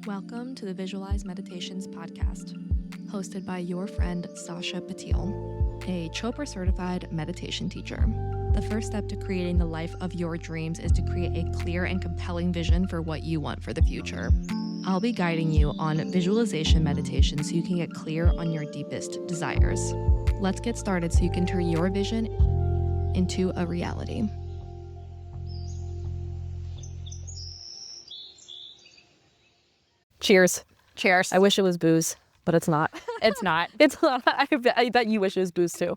Welcome to the Visualize Meditations podcast, hosted by your friend Sasha Patil, a Chopra certified meditation teacher. The first step to creating the life of your dreams is to create a clear and compelling vision for what you want for the future. I'll be guiding you on visualization meditation so you can get clear on your deepest desires. Let's get started so you can turn your vision into a reality. Cheers. Cheers. I wish it was booze, but it's not. It's not. It's not. I bet you wish it was booze too.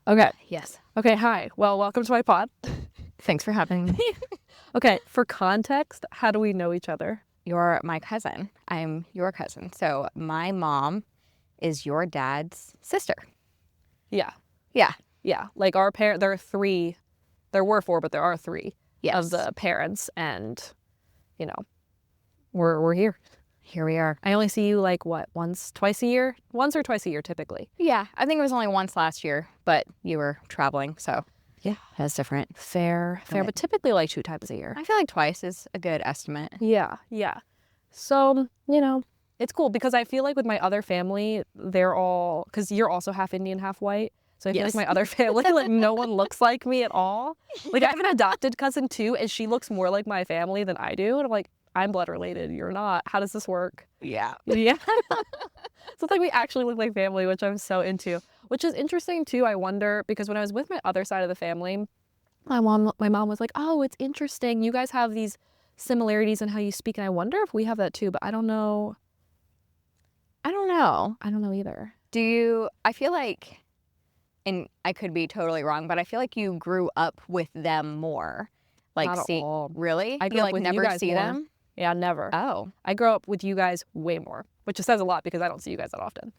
Okay. Yes. Okay. Hi. Well, welcome to my pod. Thanks for having me. Okay. For context, how do we know each other? You're my cousin. I'm your cousin. So my mom is your dad's sister. Yeah. Yeah. Yeah. Like our parent, there are three. There were four, but there are three of Yes. the parents, and you know, we're here. Here we are. I only see you like twice a year? Once or twice a year typically. Yeah. I think it was only once last year, but you were traveling. So Yeah. that's different. Fair, Right. but typically like 2 times a year. I feel like twice is a good estimate. Yeah. So, it's cool because I feel like with my other family, they're all, because you're also half Indian, half white. So I feel Yes. like my other family, like no one looks like me at all. Like I have an adopted cousin too, and she looks more like my family than I do. And I'm like, I'm blood related. You're not. How does this work? Yeah. Yeah. So it's like we actually look like family, which I'm so into. Which is interesting too, I wonder, because when I was with my other side of the family, my mom was like, oh, it's interesting. You guys have these similarities in how you speak. And I wonder if we have that too, but I don't know. I don't know. I don't know either. I feel like, and I could be totally wrong, but I feel like you grew up with them more. Like, Not at all. Really? I grew you up like with you never guys see more. them? Yeah, never. Oh. I grew up with you guys way more, which just says a lot because I don't see you guys that often.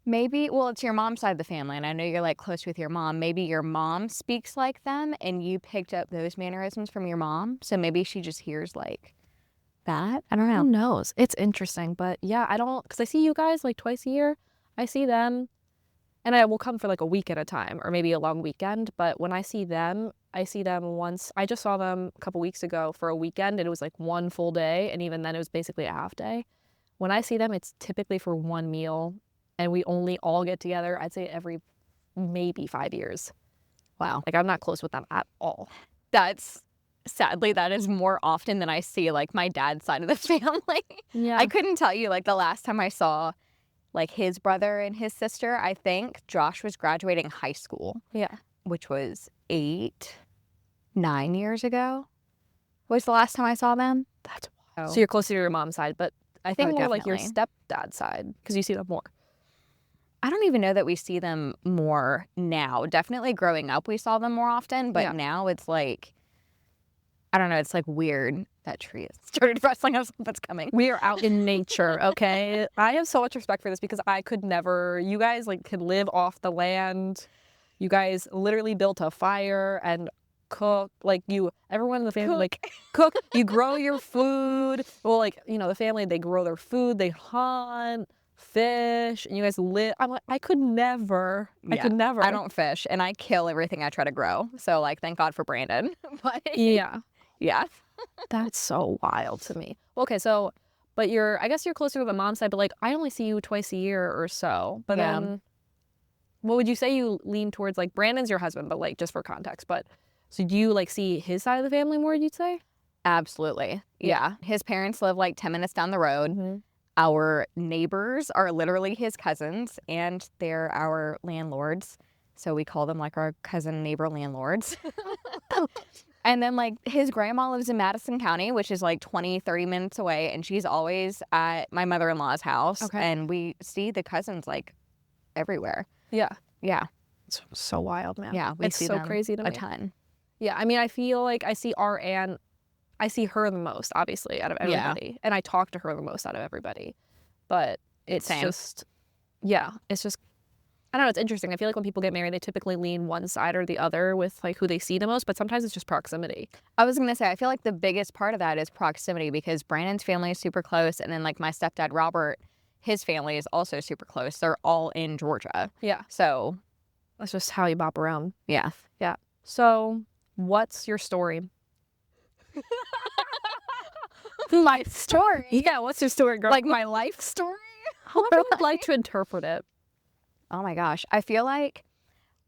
Maybe, well, it's your mom's side of the family, and I know you're like close with your mom. Maybe your mom speaks like them, and you picked up those mannerisms from your mom. So maybe she just hears like that. I don't know. Who knows? It's interesting, but yeah, I don't, because I see you guys like twice a year. I see them, and I will come for like a week at a time or maybe a long weekend. But when I see them once. I just saw them a couple weeks ago for a weekend, and it was like one full day, and even then it was basically a half day. When I see them, it's typically for one meal, and we only all get together, I'd say every maybe 5 years. Wow. Like I'm not close with them at all. Sadly, that is more often than I see like my dad's side of the family. Yeah. I couldn't tell you like the last time I saw like his brother and his sister. I think Josh was graduating high school, Yeah. which was 9 years ago was the last time I saw them. That's Oh. So you're closer to your mom's side, but I think Oh, more like your definitely. stepdad's side because you see them more. I don't even know that we see them more now. Definitely growing up, we saw them more often, but Yeah. now it's like, I don't know, it's like weird. That tree has started rustling. I was like, what's coming? We are out in nature, okay? I have so much respect for this because I could never. You guys like could live off the land. You guys literally built a fire and cook. Like everyone in the family like cook. You grow your food. Well, like the family, they grow their food. They hunt, fish, and you guys live. I'm like, I could never. I Yeah, could never. I don't fish, and I kill everything I try to grow. So, like, thank God for Brandon. But Yeah. yeah. That's so wild to me. Okay, so, but I guess you're closer to the mom side, but like I only see you twice a year or so. But Yeah. then, what would you say you lean towards? Like Brandon's your husband, but like just for context. But so do you like see his side of the family more? You'd say? Absolutely. Yeah. His parents live like 10 minutes down the road. Mm-hmm. Our neighbors are literally his cousins, and they're our landlords. So we call them like our cousin neighbor landlords. And then like his grandma lives in Madison County, which is like 20, 30 minutes away. And she's always at my mother-in-law's house. Okay. And we see the cousins like everywhere. Yeah. Yeah. It's so wild, man. Yeah. We It's see so them crazy to a me. ton. Yeah, I mean, I feel like I see our aunt. I see her the most, obviously, out of Yeah. everybody, and I talk to her the most out of everybody. But it's Same. just, yeah, it's just. I don't know, it's interesting. I feel like when people get married, they typically lean one side or the other with like who they see the most, but sometimes it's just proximity. I was going to say, I feel like the biggest part of that is proximity because Brandon's family is super close. And then like my stepdad, Robert, his family is also super close. They're all in Georgia. Yeah. So, That's just how you bop around. yeah. Yeah. So, what's your story? My story? Yeah, what's your story, girl? Like my life story? however you'd like to interpret it. Oh my gosh. I feel like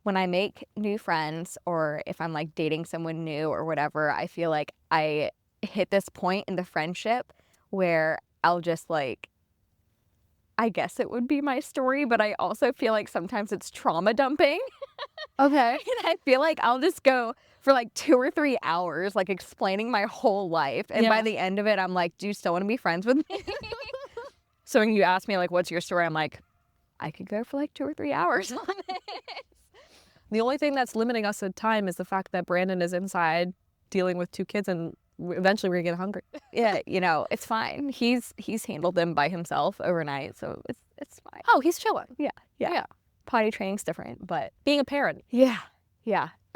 when I make new friends or if I'm like dating someone new or whatever, I feel like I hit this point in the friendship where I'll just like, I guess it would be my story, but I also feel like sometimes it's trauma dumping. Okay. And I feel like I'll just go for like 2 or 3 hours, like explaining my whole life. And by Yeah. the end of it, I'm like, do you still want to be friends with me? So when you ask me like, what's your story? I'm like, I could go for like 2 or 3 hours on it. The only thing that's limiting us at time is the fact that Brandon is inside dealing with 2 kids, and eventually we're gonna get hungry. Yeah, you know, it's fine. He's handled them by himself overnight, so it's fine. Oh, he's chilling. Yeah. Potty training's different, but Being a parent. yeah.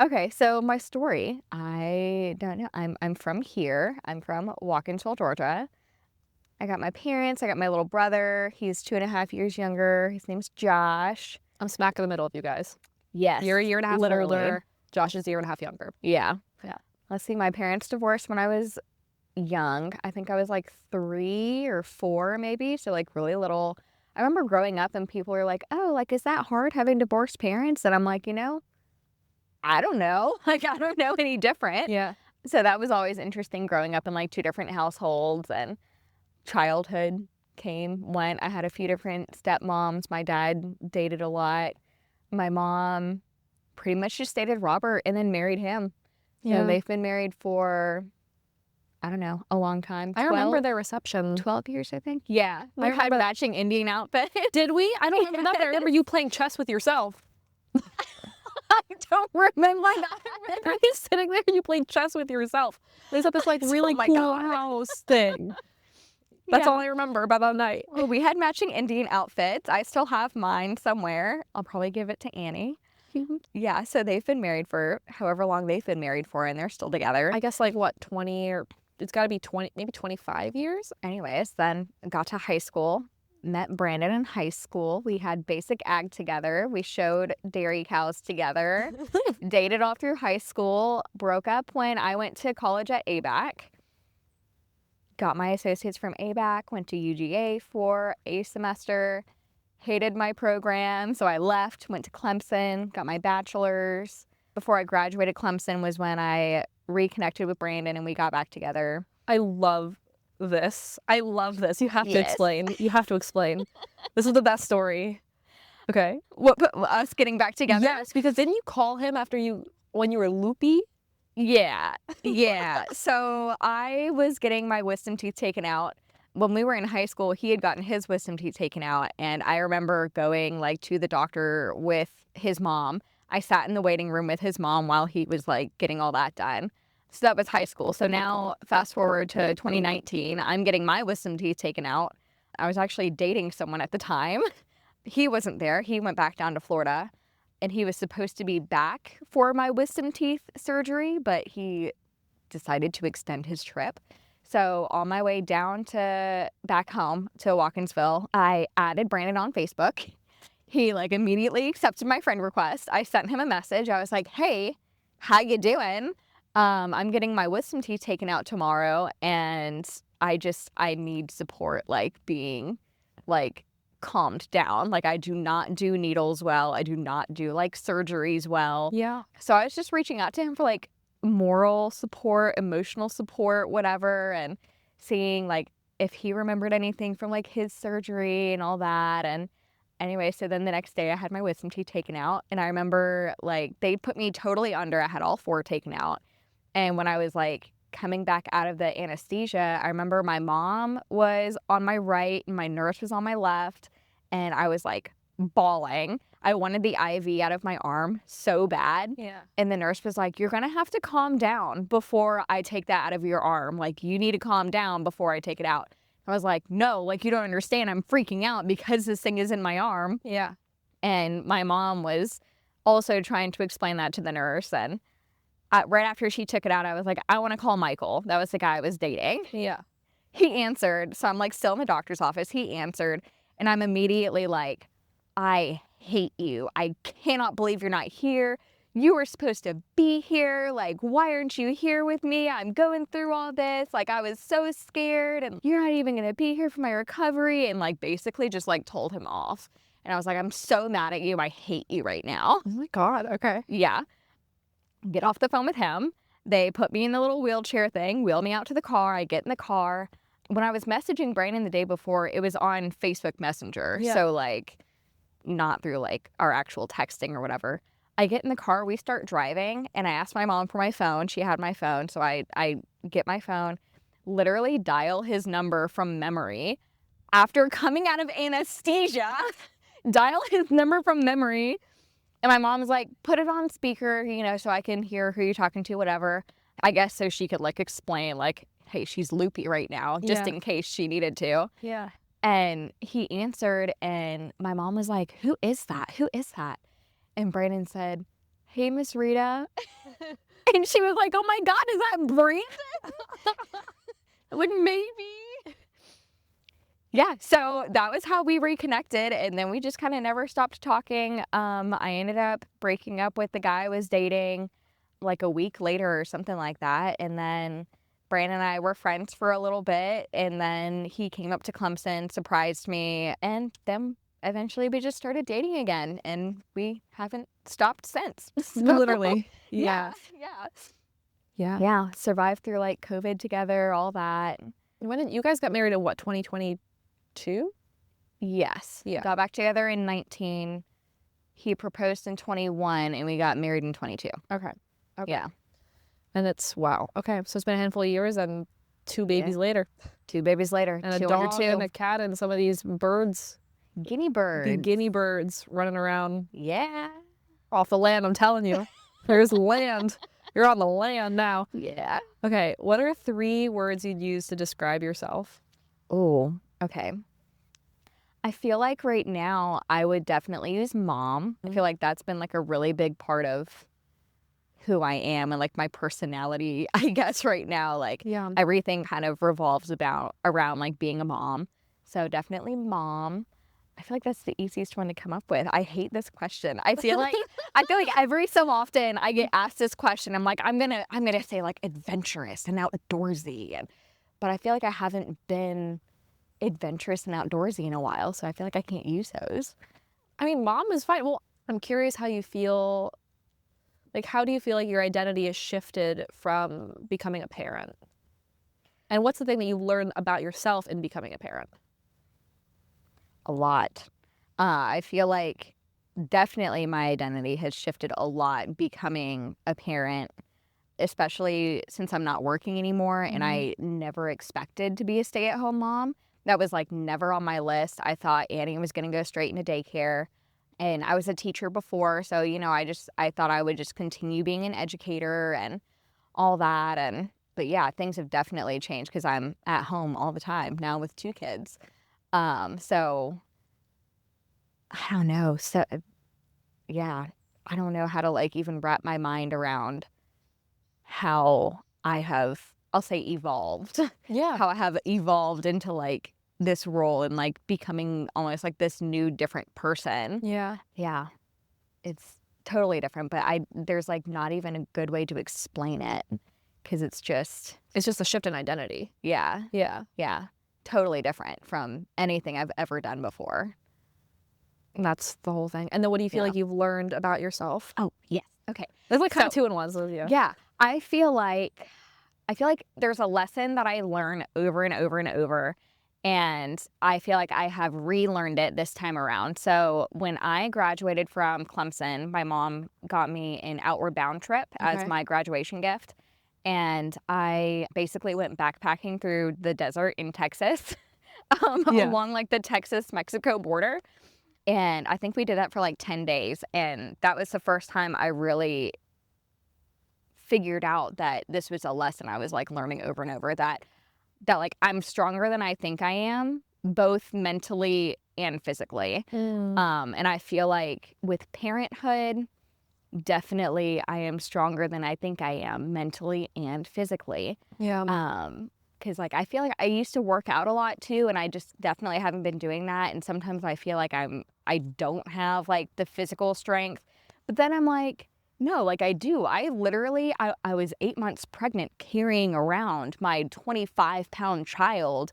Okay, so my story, I don't know. I'm from here. I'm from Walkinsville, Georgia. I got my parents. I got my little brother. He's 2.5 years younger. His name's Josh. I'm smack in the middle of you guys. Yes. You're a year and a half literally. older. Josh is a year and a half younger. Yeah. Yeah. Let's see. My parents divorced when I was young. I think I was like 3 or 4 maybe. So like really little. I remember growing up and people were like, oh, like, is that hard having divorced parents? And I'm like, you know, I don't know. Like, I don't know any different. Yeah. So that was always interesting growing up in like 2 different households, and childhood went. I had a few different stepmoms. My dad dated a lot. My mom pretty much just dated Robert and then married him. Yeah. So they've been married for, I don't know, a long time. I remember their reception. 12 years, I think. Yeah. We had matching Indian outfits. Did we? I don't remember that, but I remember you playing chess with yourself. I don't remember that. I remember you sitting there and you playing chess with yourself. There's this like really Oh my cool God. house thing. That's Yeah. all I remember about that night. Well, we had matching Indian outfits. I still have mine somewhere. I'll probably give it to Annie. Yeah, so they've been married for however long they've been married for, and they're still together. I guess like what, 20 or it's got to be 20, maybe 25 years. Anyways, then got to high school, met Brandon in high school. We had basic ag together. We showed dairy cows together, dated all through high school, broke up when I went to college at ABAC. Got my associates from ABAC, went to UGA for a semester, hated my program, so I left, went to Clemson, got my bachelor's. Before I graduated Clemson was when I reconnected with Brandon and we got back together. I love this. You have to Yes. explain. You have to explain. This is the best story. Okay. What, us getting back together? Yes, because didn't you call him when you were loopy? Yeah. So I was getting my wisdom teeth taken out. When we were in high school, he had gotten his wisdom teeth taken out. And I remember going like to the doctor with his mom. I sat in the waiting room with his mom while he was like getting all that done. So that was high school. So now fast forward to 2019, I'm getting my wisdom teeth taken out. I was actually dating someone at the time. He wasn't there. He went back down to Florida. And he was supposed to be back for my wisdom teeth surgery, but he decided to extend his trip. So on my way down to back home to Walkinsville, I added Brandon on Facebook. He like immediately accepted my friend request. I sent him a message. I was like, hey, how you doing? I'm getting my wisdom teeth taken out tomorrow, and I need support, like being like calmed down. Like I do not do needles well. I do not do like surgeries well. Yeah. So I was just reaching out to him for like moral support, emotional support, whatever, and seeing like if he remembered anything from like his surgery and all that. And anyway, so then the next day I had my wisdom teeth taken out, and I remember like they put me totally under. I had all 4 taken out. And when I was like coming back out of the anesthesia, I remember my mom was on my right and my nurse was on my left, and I was like bawling. I wanted the IV out of my arm so bad. Yeah. And the nurse was like, you're going to have to calm down before I take that out of your arm. Like, you need to calm down before I take it out. I was like, no, like, you don't understand. I'm freaking out because this thing is in my arm. Yeah. And my mom was also trying to explain that to the nurse. And right after she took it out, I was like, I want to call Michael. That was the guy I was dating. Yeah. He answered. So I'm like still in the doctor's office. He answered. And I'm immediately like, I hate you. I cannot believe you're not here. you were supposed to be here. Like, why aren't you here with me? I'm going through all this. Like, I was so scared, and you're not even going to be here for my recovery. And like, basically just like told him off. And I was like, I'm so mad at you. I hate you right now. Oh my God. Okay. Yeah. Get off the phone with him. They put me in the little wheelchair thing, wheel me out to the car. I get in the car. When I was messaging Brandon the day before, it was on Facebook Messenger. Yeah. So like, not through like our actual texting or whatever. I get in the car, we start driving, and I asked my mom for my phone. She had my phone, so I get my phone, literally dial his number from memory. After coming out of anesthesia, dial his number from memory. And my mom's like, put it on speaker, you know, so I can hear who you're talking to, whatever. I guess so she could like explain like, hey, she's loopy right now, just in case she needed to. Yeah. And he answered, and my mom was like, who is that? Who is that? And Brandon said, hey, Miss Rita. And she was like, oh my God, is that Brandon? Like, maybe. Yeah, so that was how we reconnected, and then we just kind of never stopped talking. I ended up breaking up with the guy I was dating like a week later or something like that, and then Brandon and I were friends for a little bit, and then he came up to Clemson, surprised me, and then eventually we just started dating again, and we haven't stopped since. So, Literally. Yeah. Yeah, survived through like COVID together, all that. When did you guys got married in what, 2022? Yes. Yeah. Got back together in 19. He proposed in 21, and we got married in 22. Okay. Yeah. And it's, wow. Okay. So it's been a handful of years and 2 babies later. 2 babies later. And a 2 dog under 2. and a cat and some of these birds. Guinea birds. The guinea birds running around Yeah. off the land, I'm telling you. There's land. You're on the land now. Yeah. Okay. What are 3 words you'd use to describe yourself? Oh, okay. I feel like right now I would definitely use mom. I feel like that's been like a really big part of who I am and like my personality, I guess right now. Like Yeah. everything kind of revolves around like being a mom. So definitely mom. I feel like that's the easiest one to come up with. I hate this question. I feel like every so often I get asked this question. I'm like, I'm gonna say like adventurous and outdoorsy, but I feel like I haven't been adventurous and outdoorsy in a while, so I feel like I can't use those. I mean, mom is fine. Well, I'm curious how you feel. Like, how do you feel like your identity has shifted from becoming a parent? And what's the thing that you learned about yourself in becoming a parent? A lot. I feel like definitely my identity has shifted a lot becoming a parent, especially since I'm not working anymore, and I never expected to be a stay-at-home mom. That was like never on my list. I thought Annie was going to go straight into daycare, and I was a teacher before, so you know, I thought I would just continue being an educator and all that, but yeah, things have definitely changed because I'm at home all the time now with 2 kids. So I don't know. So yeah, I don't know how to like even wrap my mind around how I have, I'll say, evolved. Yeah. How I have evolved into like this role and like becoming almost like this new different person. Yeah. Yeah. It's totally different, but there's like not even a good way to explain it because it's just a shift in identity. yeah, Yeah. totally different from anything I've ever done before. And that's the whole thing. And then what do you feel like you've learned about yourself? Oh, yes. Okay. There's like kind of 2 in 1 with you. Yeah. I feel like there's a lesson that I learn over and over and over, and I feel like I have relearned it this time around. So when I graduated from Clemson, my mom got me an Outward Bound trip as my graduation gift, and I basically went backpacking through the desert in Texas along like the Texas-Mexico border. And I think we did that for like 10 days. And that was the first time I really figured out that this was a lesson I was like learning over and over, that like I'm stronger than I think I am, both mentally and physically. And I feel like with parenthood, definitely I am stronger than I think I am mentally and physically. Yeah. Because like I feel like I used to work out a lot too, and I just definitely haven't been doing that. And sometimes I feel like I don't have like the physical strength. But then I'm like, No, like I do. I literally, I was 8 months pregnant carrying around my 25-pound child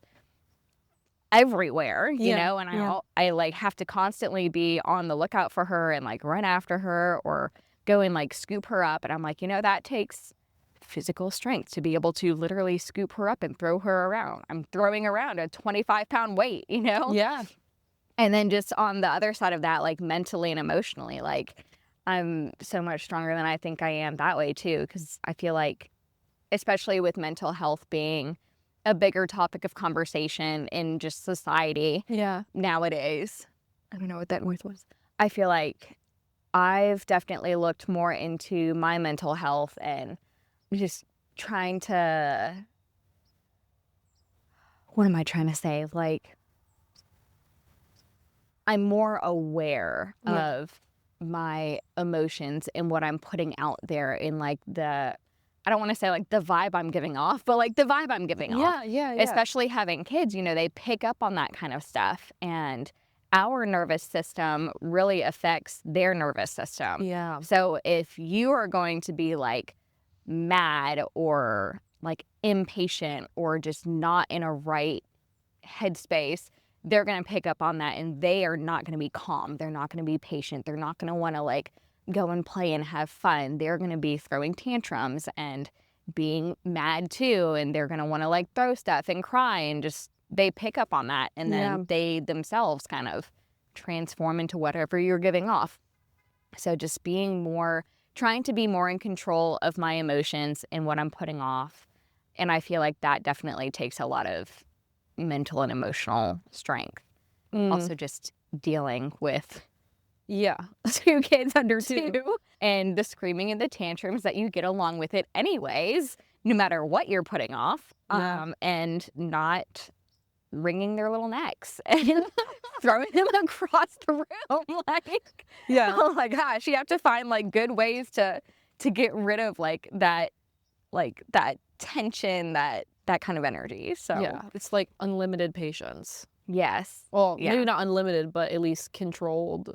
everywhere, you know, and I like have to constantly be on the lookout for her and like run after her or go and like scoop her up. And I'm like, that takes physical strength to be able to literally scoop her up and throw her around. I'm throwing around a 25-pound weight, Yeah. And then just on the other side of that, like mentally and emotionally, like I'm so much stronger than I think I am that way too. Because I feel like, especially with mental health being a bigger topic of conversation in just society nowadays. I don't know what that noise was. I feel like I've definitely looked more into my mental health and just trying to, what am I trying to say? Like, I'm more aware of my emotions and what I'm putting out there in like I don't want to say like the vibe I'm giving off, but like the vibe I'm giving off. Yeah. Especially having kids, they pick up on that kind of stuff. And our nervous system really affects their nervous system. Yeah. So if you are going to be like mad or like impatient or just not in a right headspace, they're going to pick up on that and they are not going to be calm. They're not going to be patient. They're not going to want to like go and play and have fun. They're going to be throwing tantrums and being mad too. And they're going to want to like throw stuff and cry and just, they pick up on that. And then they themselves kind of transform into whatever you're giving off. So just trying to be more in control of my emotions and what I'm putting off. And I feel like that definitely takes a lot of mental and emotional strength. Also just dealing with 2 kids under 2 and the screaming and the tantrums that you get along with it anyways, no matter what you're putting off, and not wringing their little necks and throwing them across the room. Like, oh my gosh, you have to find like good ways to get rid of like that tension, that kind of energy. So it's like unlimited patience. Yes. Well, maybe not unlimited, but at least controlled.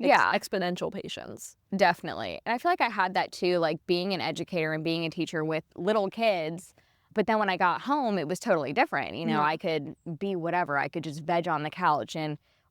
Exponential patience. Definitely. And I feel like I had that too, like being an educator and being a teacher with little kids. But then when I got home, it was totally different. I could be whatever. I could just veg on the couch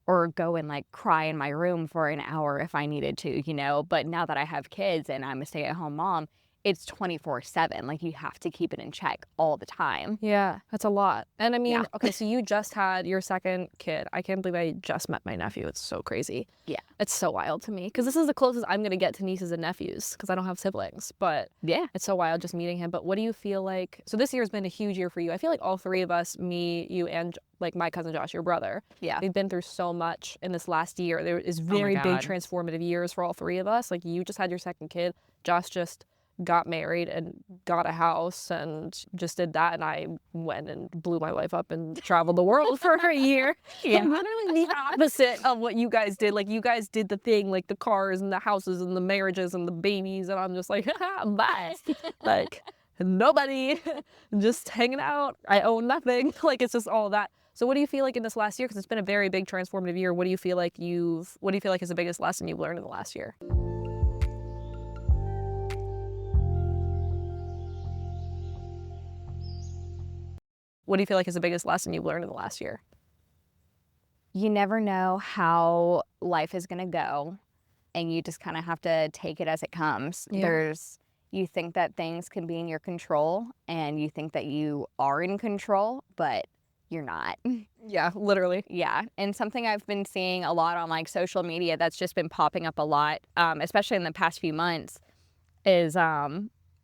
or go and like cry in my room for an hour if I needed to, But now that I have kids and I'm a stay-at-home mom, it's 24/7. Like you have to keep it in check all the time. Yeah, that's a lot. And I mean, okay, so you just had your second kid. I can't believe I just met my nephew. It's so crazy. Yeah. It's so wild to me because this is the closest I'm going to get to nieces and nephews because I don't have siblings. But it's so wild just meeting him. But what do you feel like? So this year's been a huge year for you. I feel like all 3 of us, me, you, and like my cousin Josh, your brother. Yeah. We've been through so much in this last year. There is very big transformative years for all 3 of us. Like you just had your second kid. Josh just got married and got a house and just did that, and I went and blew my life up and traveled the world for a year. Literally the opposite of what you guys did. Like you guys did the thing, like the cars and the houses and the marriages and the babies, and I'm just like, bye. Like nobody, just hanging out. I own nothing. Like it's just all that. So what do you feel like in this last year? Because it's been a very big transformative year. What do you feel like is the biggest lesson you've learned in the last year? What do you feel like is the biggest lesson you've learned in the last year? You never know how life is going to go, and you just kind of have to take it as it comes. You think that things can be in your control, and you think that you are in control, but you're not. Yeah, literally. Yeah, and something I've been seeing a lot on like social media that's just been popping up a lot, especially in the past few months, is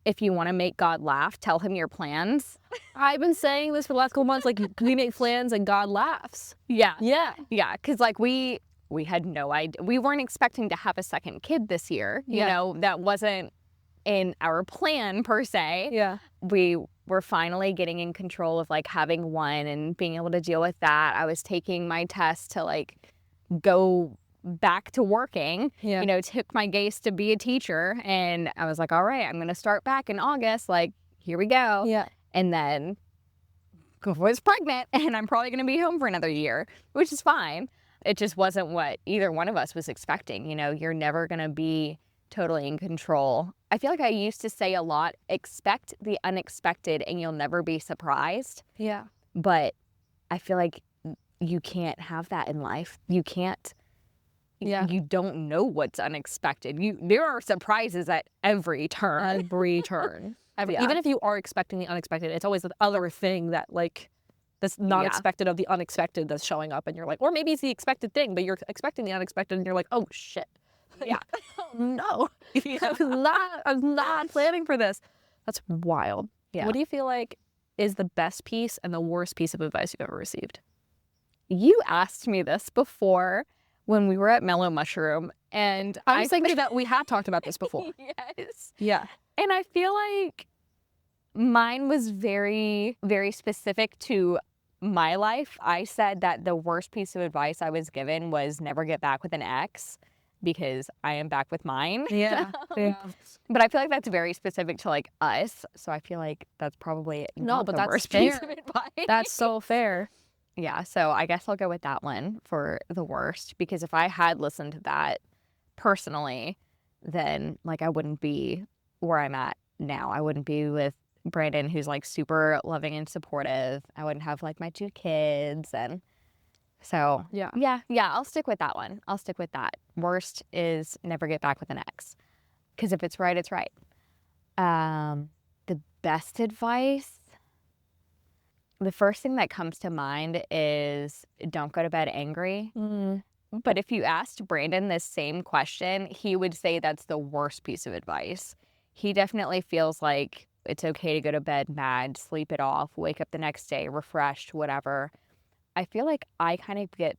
if you want to make God laugh, tell him your plans. I've been saying this for the last couple months, like we make plans and God laughs. Yeah. Because like we had no idea. We weren't expecting to have a second kid this year. That wasn't in our plan per se. Yeah. We were finally getting in control of like having one and being able to deal with that. I was taking my test to like go back to working, took my GACE to be a teacher, and I was like, all right, I'm going to start back in August. Like, here we go. Yeah. And then I was pregnant, and I'm probably going to be home for another year, which is fine. It just wasn't what either one of us was expecting. You're never going to be totally in control. I feel like I used to say a lot, expect the unexpected and you'll never be surprised. Yeah. But I feel like you can't have that in life. You can't. Yeah. You don't know what's unexpected. There are surprises at every turn. Every turn. Yeah. Even if you are expecting the unexpected, it's always the other thing that like that's not expected of the unexpected that's showing up, and you're like, or maybe it's the expected thing, but you're expecting the unexpected, and you're like, oh shit. Yeah. Oh no. I'm not planning for this. That's wild. Yeah. What do you feel like is the best piece and the worst piece of advice you've ever received? You asked me this before when we were at Mellow Mushroom, and I was thinking that we have talked about this before. Yes. Yeah. And I feel like mine was very, very specific to my life. I said that the worst piece of advice I was given was never get back with an ex, because I am back with mine. Yeah. Yeah. But I feel like that's very specific to like us. So I feel like that's probably not but the that's worst fair. piece of advice. That's so fair. Yeah, so I guess I'll go with that one for the worst, because if I had listened to that personally, then like I wouldn't be where I'm at now. I wouldn't be with Brandon, who's like super loving and supportive. I wouldn't have like my 2 kids, and so Yeah. I'll stick with that one. I'll stick with that. Worst is never get back with an ex, because if it's right, it's right. The best advice, the first thing that comes to mind is don't go to bed angry. But if you asked Brandon this same question, he would say that's the worst piece of advice. He definitely feels like it's okay to go to bed mad, sleep it off, wake up the next day refreshed, whatever. I feel like I kind of get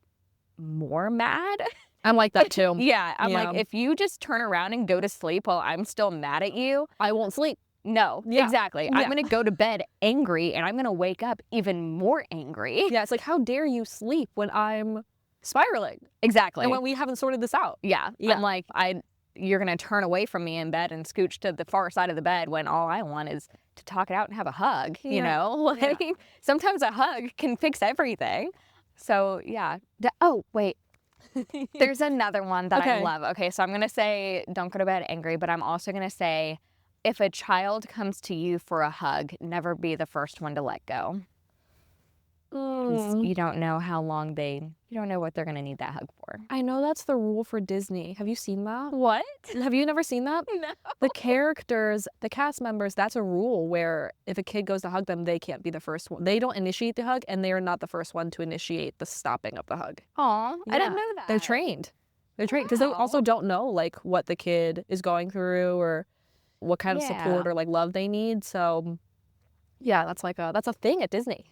more mad. I'm like that too. Yeah, I'm Yeah. like, if you just turn around and go to sleep while I'm still mad at you, I won't sleep. no, Yeah. exactly. Yeah. I'm going to go to bed angry, and I'm going to wake up even more angry. Yeah, it's like, how dare you sleep when I'm spiraling Exactly. and when we haven't sorted this out? Yeah. Yeah. I'm like, you're going to turn away from me in bed and scooch to the far side of the bed when all I want is to talk it out and have a hug, you Yeah. know? Like, sometimes a hug can fix everything. So, yeah. Oh, wait. There's another one that I Okay. love. Okay, so I'm going to say don't go to bed angry, but I'm also going to say if a child comes to you for a hug, never be the first one to let go. 'Cause you don't know how long you don't know what they're going to need that hug for. I know that's the rule for Disney. Have you seen that? What? Have you never seen that? No. The characters, the cast members, that's a rule where if a kid goes to hug them, they can't be the first one. They don't initiate the hug, and they are not the first one to initiate the stopping of the hug. Aw, I didn't Yeah. know that. They're trained. They're trained because they also Wow. don't know like what the kid is going through or what kind of support or like love they need. So yeah, that's a thing at Disney.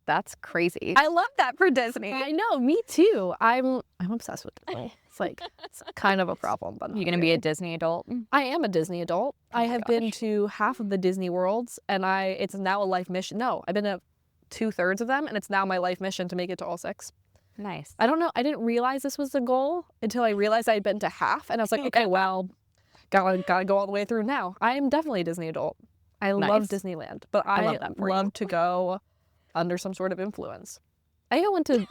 That's crazy. I love that for Disney. I know, me too. I'm obsessed with Disney. It's like it's kind of a problem, but You gonna be a Disney adult? I am a Disney adult. I have been gosh. to half of the Disney worlds, and it's now a life mission. No, I've been to 2/3 of them, and it's now my life mission to make it to all 6. Nice. I don't know. I didn't realize this was the goal until I realized I'd been to half, and I was like, okay, well, gotta go all the way through now. I am definitely a Disney adult. I love Nice. Disneyland, but I I love that for you. love to go under some sort of influence. I went to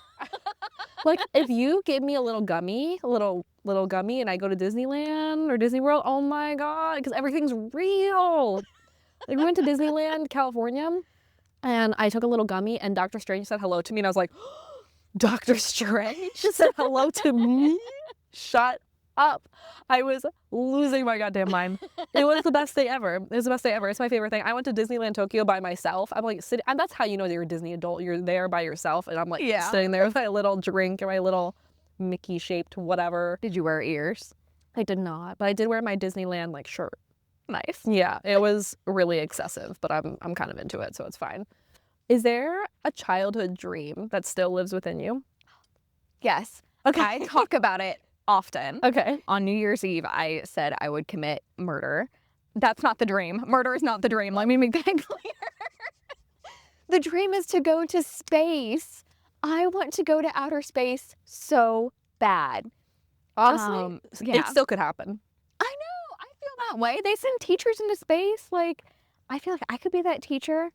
like if you give me a little gummy, and I go to Disneyland or Disney World, oh my god, because everything's real. Like we went to Disneyland, California, and I took a little gummy, and Dr. Strange said hello to me, and I was like, Dr. Strange said hello to me? Shut up. I was losing my goddamn mind. It was the best day ever. It was the best day ever. It's my favorite thing. I went to Disneyland Tokyo by myself. I'm like sitting, and that's how you know you're a Disney adult. You're there by yourself, and I'm like sitting there with my little drink and my little Mickey shaped whatever. Did you wear ears? I did not, but I did wear my Disneyland like shirt. Nice. Yeah, it was really excessive, but I'm kind of into it, so it's fine. Is there a childhood dream that still lives within you? Yes. Okay. I talk about it often. Okay. On New Year's Eve, I said I would commit murder. That's not the dream. Murder is not the dream. Let me make that clear. The dream is to go to space. I want to go to outer space so bad. Honestly, yeah. it still could happen. I know. I feel that way. They send teachers into space. Like, I feel like I could be that teacher.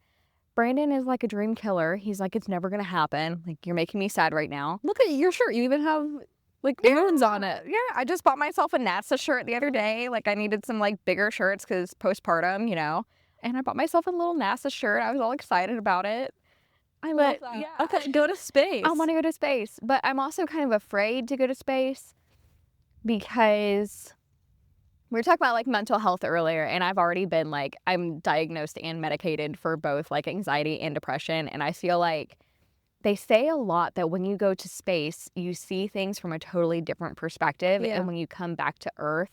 Brandon is like a dream killer. He's like, it's never going to happen. Like, you're making me sad right now. Look at your shirt. You even have like moons on it. Yeah, I just bought myself a NASA shirt the other day. Like, I needed some, like, bigger shirts because postpartum, you know. And I bought myself a little NASA shirt. I was all excited about it. I love that. Yeah. Okay, go to space. I want to go to space. But I'm also kind of afraid to go to space because we were talking about, like, mental health earlier. And I've already been, like, I'm diagnosed and medicated for both, like, anxiety and depression. And I feel like they say a lot that when you go to space, you see things from a totally different perspective. Yeah. And when you come back to Earth,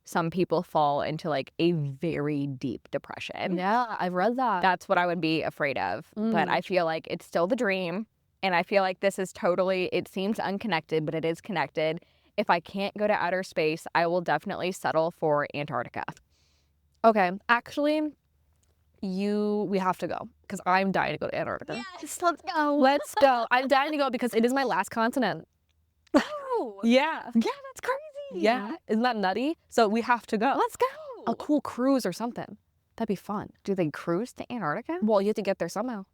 some people fall into, like, a very deep depression. Yeah, I've read that. That's what I would be afraid of. But I feel like it's still the dream. And I feel like this is totally, it seems unconnected, but it is connected. If I can't go to outer space, I will definitely settle for Antarctica. Okay, actually, we have to go because I'm dying to go to Antarctica. Yes, let's go. Let's go. I'm dying to go because it is my last continent. Oh, Yeah. yeah, that's crazy. Yeah. Isn't that nutty? So we have to go. Let's go. A cool cruise or something. That'd be fun. Do they cruise to Antarctica? Well, you have to get there somehow.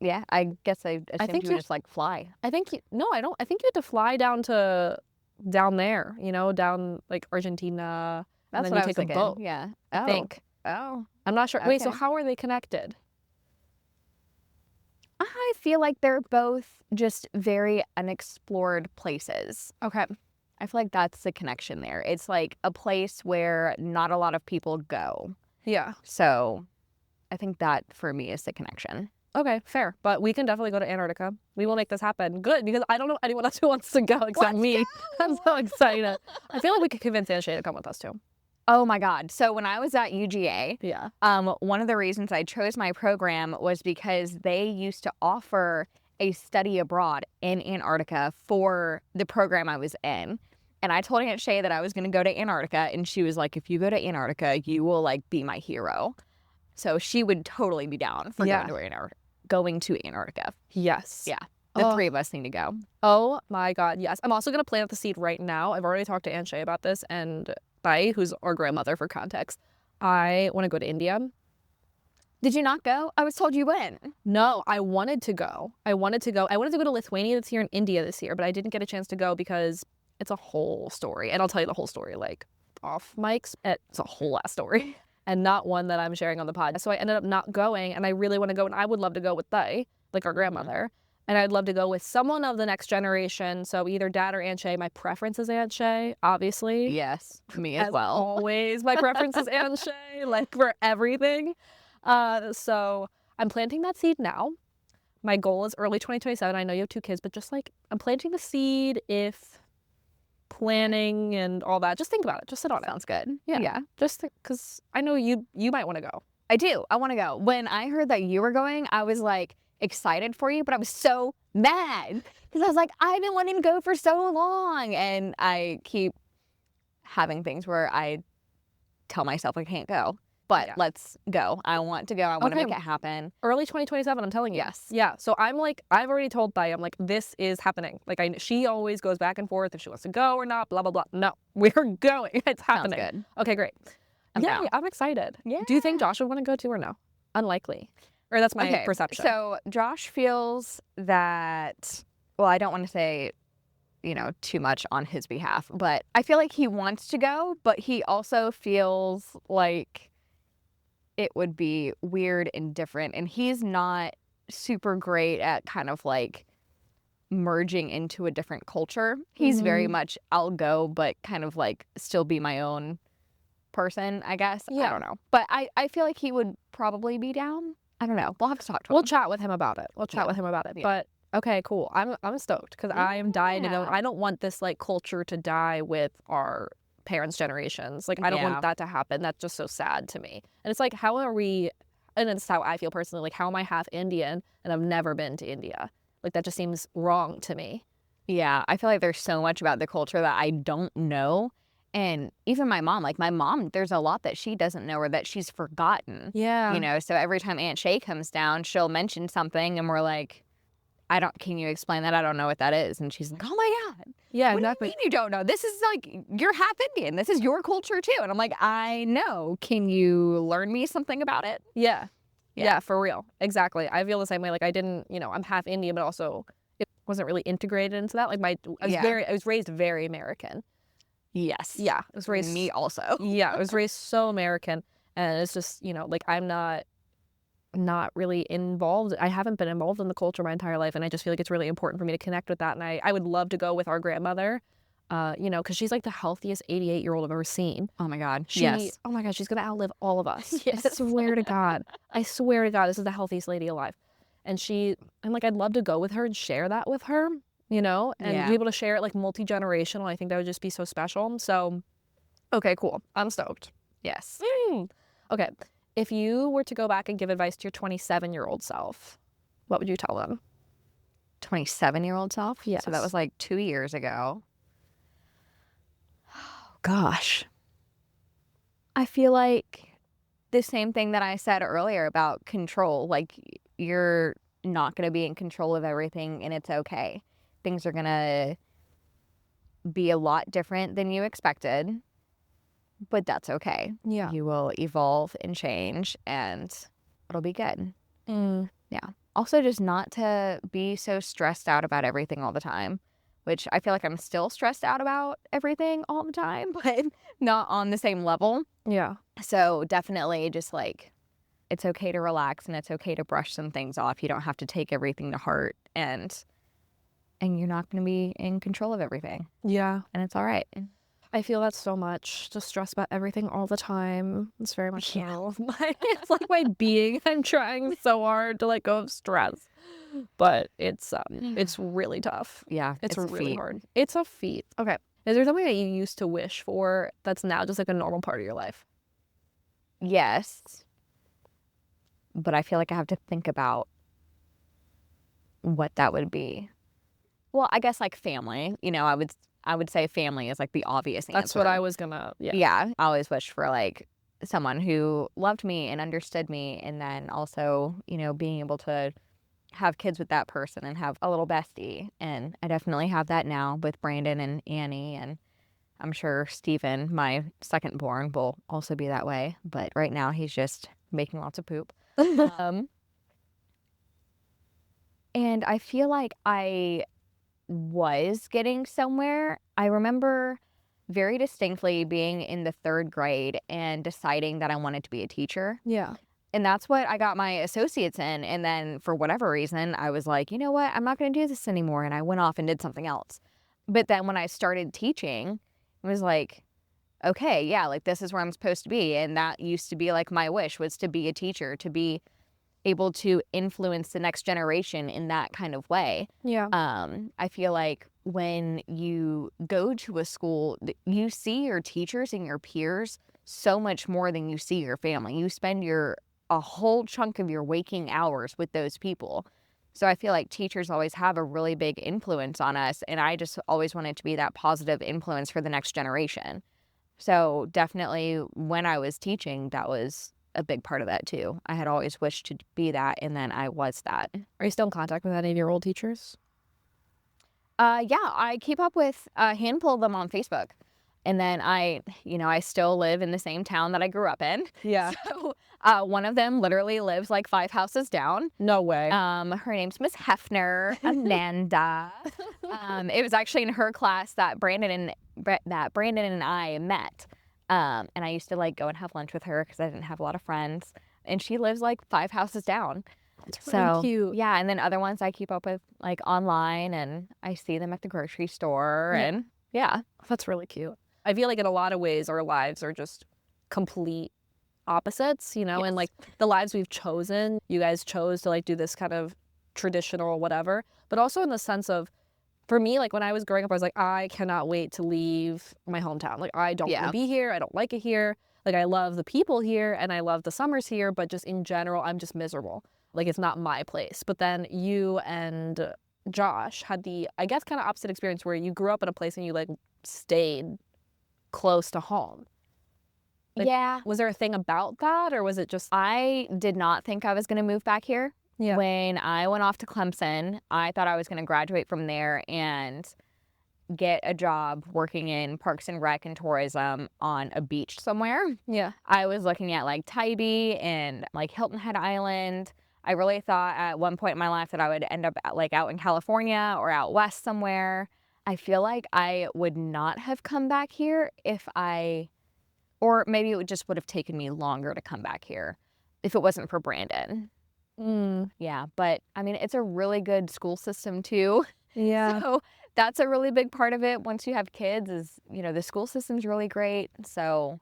Yeah, I guess I assumed think you you- would just, like, fly. I think no, I don't. I think you had to fly down there, you know, down like Argentina. That's and then what you I was take thinking. a boat. Yeah. I think. Oh. I'm not sure. Wait, so Okay. how are they connected? I feel like they're both just very unexplored places. Okay. I feel like that's the connection there. It's like a place where not a lot of people go. Yeah. So I think that for me is the connection. Okay, fair. But we can definitely go to Antarctica. We will make this happen. Good, because I don't know anyone else who wants to go except me. I'm so excited. I feel like we could convince Anshay to come with us too. Oh my God. So when I was at UGA, Yeah. one of the reasons I chose my program was because they used to offer a study abroad in Antarctica for the program I was in. And I told Aunt Shay that I was going to go to Antarctica, and she was like, if you go to Antarctica, you will, like, be my hero. So she would totally be down for Yeah. going to Antarctica. Yes. Yeah. The Oh. three of us need to go. Oh my God, yes. I'm also going to plant the seed right now. I've already talked to Anshay about this, and Bai, who's our grandmother for context, I want to go to India. Did you not go? I was told you went. No, I wanted to go. I wanted to go to Lithuania this year and India this year, but I didn't get a chance to go because it's a whole story. And I'll tell you the whole story, like, off mics. It's a whole ass story. And not one that I'm sharing on the pod. So I ended up not going, and I really want to go, and I would love to go with Bai, like our grandmother. And I'd love to go with someone of the next generation. So either Dad or Aunt Shay. My preference is Aunt Shay, obviously. Yes, me as well. Always, my preference is Aunt Shay, like for everything. So I'm planting that seed now. My goal is early 2027. I know you have 2 kids, but just like I'm planting the seed if planning and all that. Just think about it. Just sit on it. Sounds good. Yeah. Just because I know you might want to go. I do. I want to go. When I heard that you were going, I was like excited for you, but I was so mad because I was like, I've been wanting to go for so long. And I keep having things where I tell myself I can't go. But Yeah. let's go. I want to go. I want to Okay. make it happen. Early 2027, I'm telling you. Yes. Yeah. So I'm like, I've already told Bai, I'm like, this is happening. Like, she always goes back and forth if she wants to go or not, blah, blah, blah. No, we're going. It's happening. Sounds good. Okay, great. I'm yeah, down. I'm excited. Yeah. Do you think Josh would want to go too or no? Unlikely. Or that's my perception. So Josh feels that, well, I don't want to say, too much on his behalf, but I feel like he wants to go, but he also feels like it would be weird and different. And he's not super great at kind of like merging into a different culture. He's very much, I'll go, but kind of like still be my own person, I guess. I Yeah. don't know. But I feel like he would probably be down. I don't know. We'll have to talk to him. We'll chat with him about it. Yeah. But okay, cool. I'm stoked because I am dying to go. Yeah. I don't want this like culture to die with our parents' generations. Like I don't Yeah. want that to happen. That's just so sad to me. And it's like, how are we? And it's how I feel personally. Like, how am I half Indian and I've never been to India? Like that just seems wrong to me. Yeah, I feel like there's so much about the culture that I don't know. And even my mom, there's a lot that she doesn't know or that she's forgotten. Yeah. So every time Aunt Shay comes down, she'll mention something and we're like, can you explain that? I don't know what that is. And she's like, oh my God. Yeah. What Exactly. do you mean you don't know? This is like, you're half Indian. This is your culture too. And I'm like, I know. Can you learn me something about it? Yeah. Yeah. Yeah, for real. Exactly. I feel the same way. Like I didn't, I'm half Indian, but also wasn't really integrated into that. Like I was raised very American. Yes. Yeah, I was raised Me also. Yeah, I was raised so American, and it's just, like I'm not really involved. I haven't been involved in the culture my entire life, and I just feel like it's really important for me to connect with that. And I would love to go with our grandmother, because she's like the healthiest 88-year-old I've ever seen. Oh my God. Yes. Oh my God, she's gonna outlive all of us. Yes. I swear to God. I swear to God, this is the healthiest lady alive. And like I'd love to go with her and share that with her, and be able to share it like multi-generational. I think that would just be so special. So, okay, cool. I'm stoked. Yes. Okay. If you were to go back and give advice to your 27-year-old self, what would you tell them? 27-year-old self? Yes. So that was like 2 years ago. Gosh. I feel like the same thing that I said earlier about control. Like, you're not going to be in control of everything, and it's okay. Things are going to be a lot different than you expected, but that's okay. Yeah. You will evolve and change, and it'll be good. Mm. Yeah. Also, just not to be so stressed out about everything all the time, which I feel like I'm still stressed out about everything all the time, but not on the same level. Yeah. So definitely just like, it's okay to relax, and it's okay to brush some things off. You don't have to take everything to heart, and you're not going to be in control of everything, Yeah. and it's all right. I feel that so much. Just stress about everything all the time. It's very much so. It's like my being. I'm trying so hard to let go of stress, but it's really tough. Yeah, It's a really feat. hard. It's a feat. Okay. Is there something that you used to wish for that's now just like a normal part of your life? Yes, but I feel like I have to think about what that would be. Well, I guess like family. I would say family is like the obvious answer. That's what I was gonna. Yeah. Yeah, I always wished for like someone who loved me and understood me, and then also, being able to have kids with that person and have a little bestie. And I definitely have that now with Brandon and Annie, and I'm sure Steven, my second born, will also be that way. But right now he's just making lots of poop. And I feel like I was getting somewhere. I remember very distinctly being in the 3rd grade and deciding that I wanted to be a teacher. Yeah. And that's what I got my associates in. And then for whatever reason, I was like, you know what? I'm not going to do this anymore. And I went off and did something else. But then when I started teaching, it was like, okay, yeah, like this is where I'm supposed to be. And that used to be like my wish, was to be a teacher, to be able to influence the next generation in that kind of way. Yeah. I feel like when you go to a school, you see your teachers and your peers so much more than you see your family. You spend a whole chunk of your waking hours with those people. So I feel like teachers always have a really big influence on us, and I just always wanted to be that positive influence for the next generation. So definitely when I was teaching, that was a big part of that too. I had always wished to be that, and then I was that. Are you still in contact with any of your old teachers? Yeah, I keep up with a handful of them on Facebook. And then I still live in the same town that I grew up in. Yeah. So one of them literally lives like 5 houses down. No way. Her name's Miss Hefner, Amanda. It was actually in her class that Brandon and I met. And I used to like go and have lunch with her because I didn't have a lot of friends. And she lives like 5 houses down. That's really cute. Yeah, and then other ones I keep up with like online, and I see them at the grocery store. Yeah. And yeah. That's really cute. I feel like in a lot of ways our lives are just complete opposites, Yes. and like the lives we've chosen, you guys chose to like do this kind of traditional whatever, but also in the sense of, for me, like when I was growing up, I was like, I cannot wait to leave my hometown. Like I don't want to be here. I don't like it here. Like I love the people here and I love the summers here, but just in general, I'm just miserable. Like it's not my place. But then you and Josh had the, I guess, kind of opposite experience where you grew up in a place and you like stayed close to home. Like, yeah. Was there a thing about that, or was it just? I did not think I was going to move back here. Yeah. When I went off to Clemson, I thought I was going to graduate from there and get a job working in Parks and Rec and tourism on a beach somewhere. Yeah. I was looking at like Tybee and like Hilton Head Island. I really thought at one point in my life that I would end up out in California or out west somewhere. I feel like I would not have come back here or maybe it would have taken me longer to come back here if it wasn't for Brandon. Yeah, but I mean, it's a really good school system too. Yeah. So that's a really big part of it. Once you have kids is, the school system's really great. So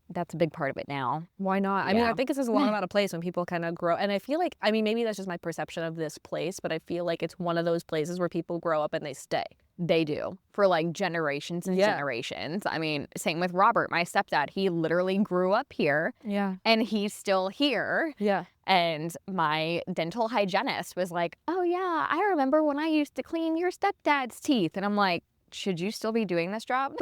that's a big part of it now. Why not? I mean, I Yeah. think it says a lot about a place when people kind of grow. And I feel like, I mean, maybe that's just my perception of this place, but I feel like it's one of those places where people grow up and they stay. They do for like generations and generations. I mean, same with Robert, my stepdad. He literally grew up here. Yeah. And he's still here. Yeah. And my dental hygienist was like, oh, yeah, I remember when I used to clean your stepdad's teeth. And I'm like, should you still be doing this job?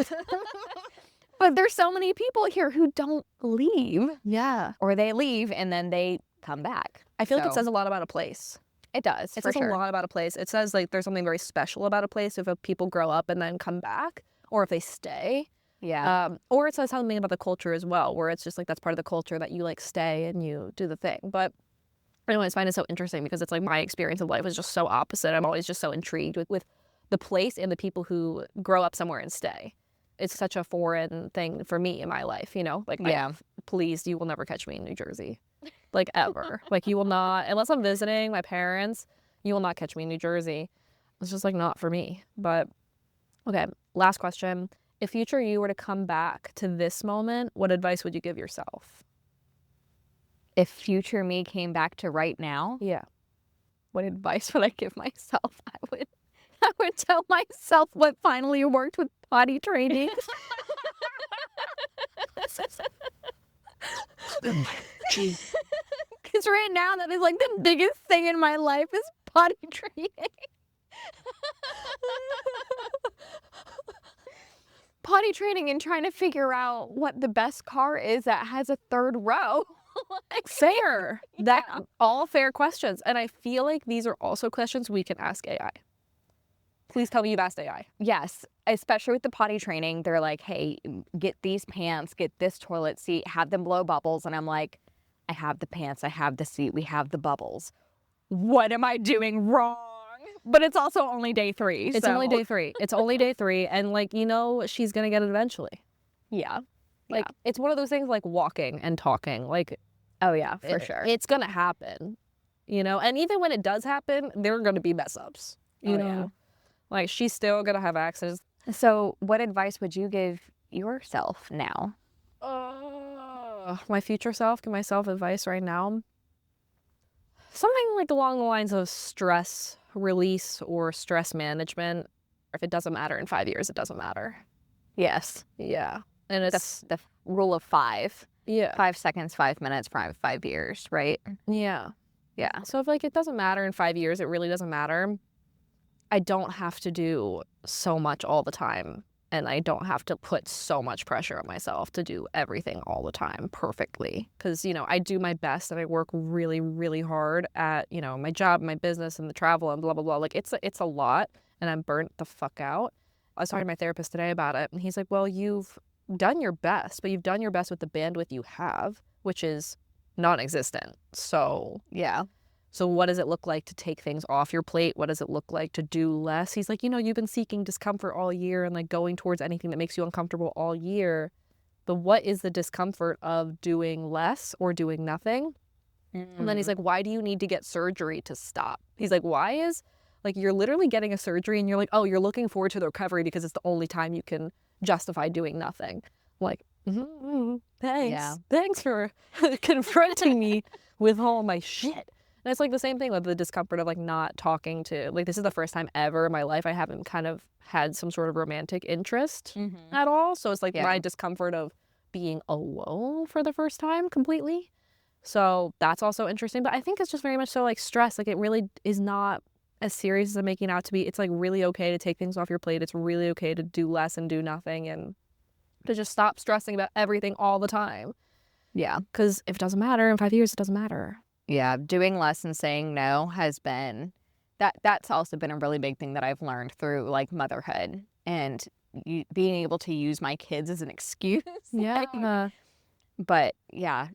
But there's so many people here who don't leave. Yeah. Or they leave and then they come back. I feel like it says a lot about a place. It does. It for says sure. a lot about a place. It says like there's something very special about a place if people grow up and then come back, or if they stay. Yeah. Or it says something about the culture as well, where it's just like that's part of the culture that you like stay and you do the thing. But I always find it so interesting because it's like my experience of life is just so opposite. I'm always just so intrigued with the place and the people who grow up somewhere and stay. It's such a foreign thing for me in my life, Like, Yeah. please, you will never catch me in New Jersey. Like, ever. Like, you will not, unless I'm visiting my parents, you will not catch me in New Jersey. It's just, like, not for me. But, okay, last question. If future you were to come back to this moment, what advice would you give yourself? If future me came back to right now, Yeah. what advice would I give myself? I would tell myself what finally worked with potty training. Because right now that is like the biggest thing in my life is potty training. Potty training and trying to figure out what the best car is that has a third row. Fair. That Yeah. all fair questions. And I feel like these are also questions we can ask AI. Please tell me you've asked AI. Yes, especially with the potty training. They're like, hey, get these pants, get this toilet seat, have them blow bubbles. And I'm like, I have the pants, I have the seat, we have the bubbles. What am I doing wrong? But it's also only day 3. It's only day 3. It's only day 3. And like, she's going to get it eventually. Yeah. Like, it's one of those things like walking and talking. Like, oh, yeah, for sure. It's going to happen, And even when it does happen, there are going to be mess ups, you know? Yeah. Like, she's still going to have access. So what advice would you give yourself now? My future self, give myself advice right now. Something like along the lines of stress release or stress management. If it doesn't matter in 5 years, it doesn't matter. Yes. Yeah. And it's The rule of 5. yeah. 5 seconds, 5 minutes, 5 years, right? Yeah. Yeah. So if it doesn't matter in 5 years, it really doesn't matter. I don't have to do so much all the time. And I don't have to put so much pressure on myself to do everything all the time perfectly. Because, I do my best and I work really, really hard at, my job, my business and the travel and blah, blah, blah. Like, it's a lot and I'm burnt the fuck out. I was talking to my therapist today about it and he's like, well, you've done your best, but you've done your best with the bandwidth you have, which is non-existent. So, Yeah. So what does it look like to take things off your plate? What does it look like to do less? He's like, you've been seeking discomfort all year and like going towards anything that makes you uncomfortable all year. But what is the discomfort of doing less or doing nothing? And then he's like, why do you need to get surgery to stop? He's like, why is like you're literally getting a surgery and you're like, oh, you're looking forward to the recovery because it's the only time you can justify doing nothing. Like, thanks. Yeah. Thanks for confronting me with all my shit. And it's like the same thing with the discomfort of like not talking to, like, this is the first time ever in my life I haven't kind of had some sort of romantic interest at all. So it's like my discomfort of being alone for the first time completely. So that's also interesting. But I think it's just very much so like stress. Like, it really is not as serious as I'm making it out to be. It's like really okay to take things off your plate. It's really okay to do less and do nothing and to just stop stressing about everything all the time. Yeah. Because if it doesn't matter in 5 years, it doesn't matter. Yeah, doing less and saying no has been that's also been a really big thing that I've learned through like motherhood and being able to use my kids as an excuse. Yeah. But yeah,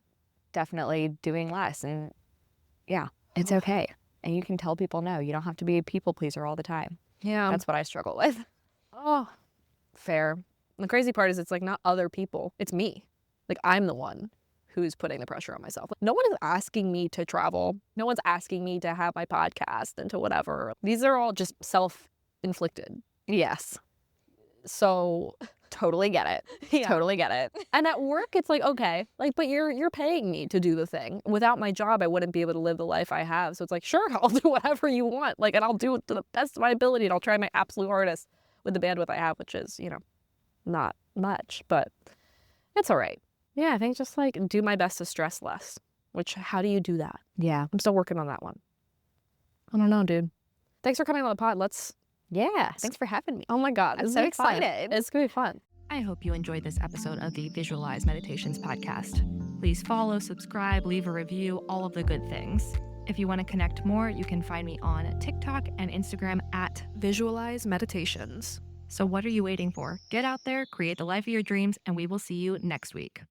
definitely doing less and Yeah, it's okay. And you can tell people no. You don't have to be a people pleaser all the time. Yeah. That's what I struggle with. Oh, fair. The crazy part is it's like not other people. It's me. Like I'm the one who's putting the pressure on myself. No one is asking me to travel. No one's asking me to have my podcast and to whatever. These are all just self-inflicted. Yes. So Totally get it. yeah. Totally get it. And at work, it's like, okay, like, but you're paying me to do the thing. Without my job, I wouldn't be able to live the life I have. So it's like, sure, I'll do whatever you want. Like, and I'll do it to the best of my ability. And I'll try my absolute hardest with the bandwidth I have, which is, not much, but it's all right. Yeah, I think just like do my best to stress less, which how do you do that? Yeah. I'm still working on that one. I don't know, dude. Thanks for coming on the pod. Yeah. Thanks for having me. Oh my God. I'm this is so gonna be fun. excited. It's going to be fun. I hope you enjoyed this episode of the Visualize Meditations podcast. Please follow, subscribe, leave a review, all of the good things. If you want to connect more, you can find me on TikTok and Instagram at Visualize Meditations. So what are you waiting for? Get out there, create the life of your dreams, and we will see you next week.